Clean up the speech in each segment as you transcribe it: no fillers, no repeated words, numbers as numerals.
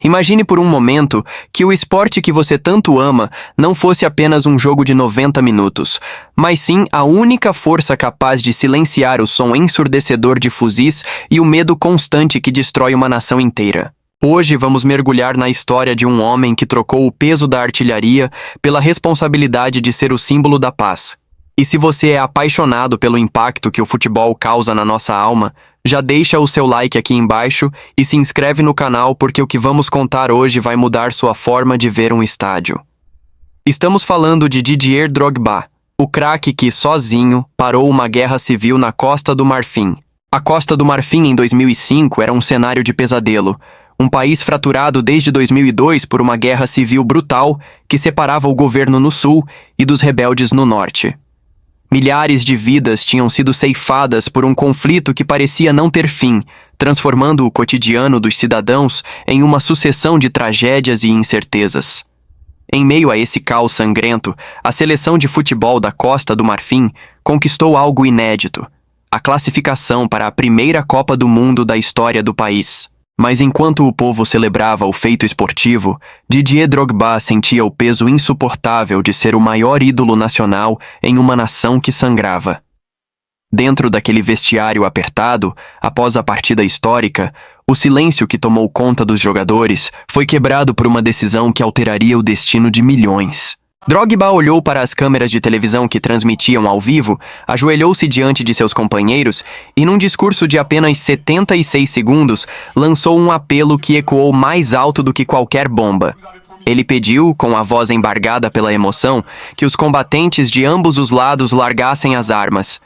Imagine por um momento que o esporte que você tanto ama não fosse apenas um jogo de 90 minutos, mas sim a única força capaz de silenciar o som ensurdecedor de fuzis e o medo constante que destrói uma nação inteira. Hoje vamos mergulhar na história de um homem que trocou o peso da artilharia pela responsabilidade de ser o símbolo da paz. E se você é apaixonado pelo impacto que o futebol causa na nossa alma, já deixa o seu like aqui embaixo e se inscreve no canal porque o que vamos contar hoje vai mudar sua forma de ver um estádio. Estamos falando de Didier Drogba, o craque que, sozinho, parou uma guerra civil na Costa do Marfim. A Costa do Marfim em 2005 era um cenário de pesadelo, um país fraturado desde 2002 por uma guerra civil brutal que separava o governo no sul e dos rebeldes no norte. Milhares de vidas tinham sido ceifadas por um conflito que parecia não ter fim, transformando o cotidiano dos cidadãos em uma sucessão de tragédias e incertezas. Em meio a esse caos sangrento, a seleção de futebol da Costa do Marfim conquistou algo inédito: a classificação para a primeira Copa do Mundo da história do país. Mas enquanto o povo celebrava o feito esportivo, Didier Drogba sentia o peso insuportável de ser o maior ídolo nacional em uma nação que sangrava. Dentro daquele vestiário apertado, após a partida histórica, o silêncio que tomou conta dos jogadores foi quebrado por uma decisão que alteraria o destino de milhões. Drogba olhou para as câmeras de televisão que transmitiam ao vivo, ajoelhou-se diante de seus companheiros e, num discurso de apenas 76 segundos, lançou um apelo que ecoou mais alto do que qualquer bomba. Ele pediu, com a voz embargada pela emoção, que os combatentes de ambos os lados largassem as armas.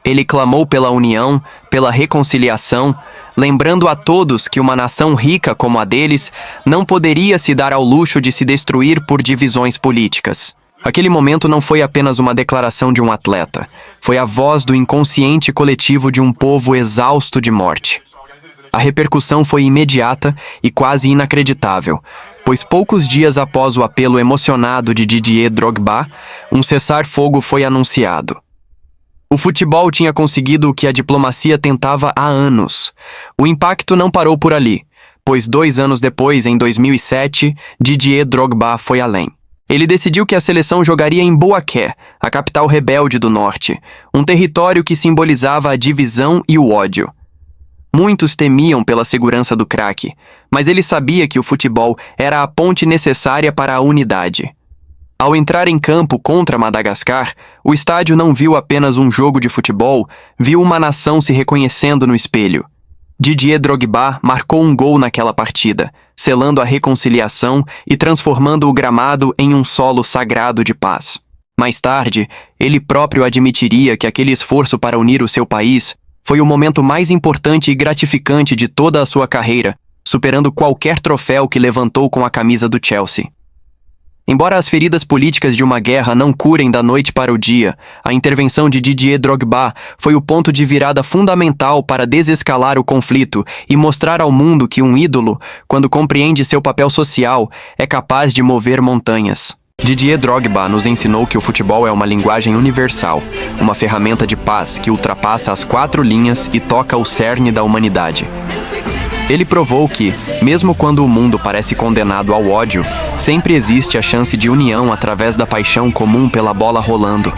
Ele clamou pela união, pela reconciliação, lembrando a todos que uma nação rica como a deles não poderia se dar ao luxo de se destruir por divisões políticas. Aquele momento não foi apenas uma declaração de um atleta, foi a voz do inconsciente coletivo de um povo exausto de morte. A repercussão foi imediata e quase inacreditável, pois poucos dias após o apelo emocionado de Didier Drogba, um cessar-fogo foi anunciado. O futebol tinha conseguido o que a diplomacia tentava há anos. O impacto não parou por ali, pois 2 anos depois, em 2007, Didier Drogba foi além. Ele decidiu que a seleção jogaria em Bouaké, a capital rebelde do norte, um território que simbolizava a divisão e o ódio. Muitos temiam pela segurança do craque, mas ele sabia que o futebol era a ponte necessária para a unidade. Ao entrar em campo contra Madagascar, o estádio não viu apenas um jogo de futebol, viu uma nação se reconhecendo no espelho. Didier Drogba marcou um gol naquela partida, selando a reconciliação e transformando o gramado em um solo sagrado de paz. Mais tarde, ele próprio admitiria que aquele esforço para unir o seu país foi o momento mais importante e gratificante de toda a sua carreira, superando qualquer troféu que levantou com a camisa do Chelsea. Embora as feridas políticas de uma guerra não curem da noite para o dia, a intervenção de Didier Drogba foi o ponto de virada fundamental para desescalar o conflito e mostrar ao mundo que um ídolo, quando compreende seu papel social, é capaz de mover montanhas. Didier Drogba nos ensinou que o futebol é uma linguagem universal, uma ferramenta de paz que ultrapassa as 4 linhas e toca o cerne da humanidade. Ele provou que, mesmo quando o mundo parece condenado ao ódio, sempre existe a chance de união através da paixão comum pela bola rolando.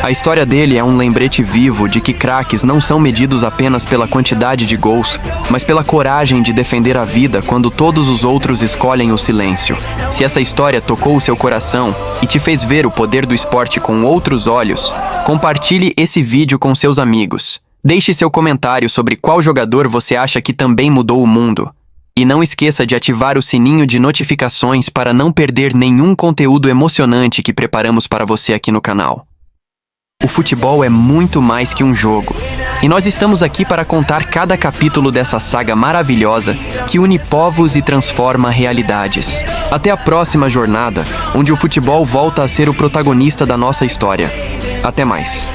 A história dele é um lembrete vivo de que craques não são medidos apenas pela quantidade de gols, mas pela coragem de defender a vida quando todos os outros escolhem o silêncio. Se essa história tocou o seu coração e te fez ver o poder do esporte com outros olhos, compartilhe esse vídeo com seus amigos. Deixe seu comentário sobre qual jogador você acha que também mudou o mundo. E não esqueça de ativar o sininho de notificações para não perder nenhum conteúdo emocionante que preparamos para você aqui no canal. O futebol é muito mais que um jogo. E nós estamos aqui para contar cada capítulo dessa saga maravilhosa que une povos e transforma realidades. Até a próxima jornada, onde o futebol volta a ser o protagonista da nossa história. Até mais.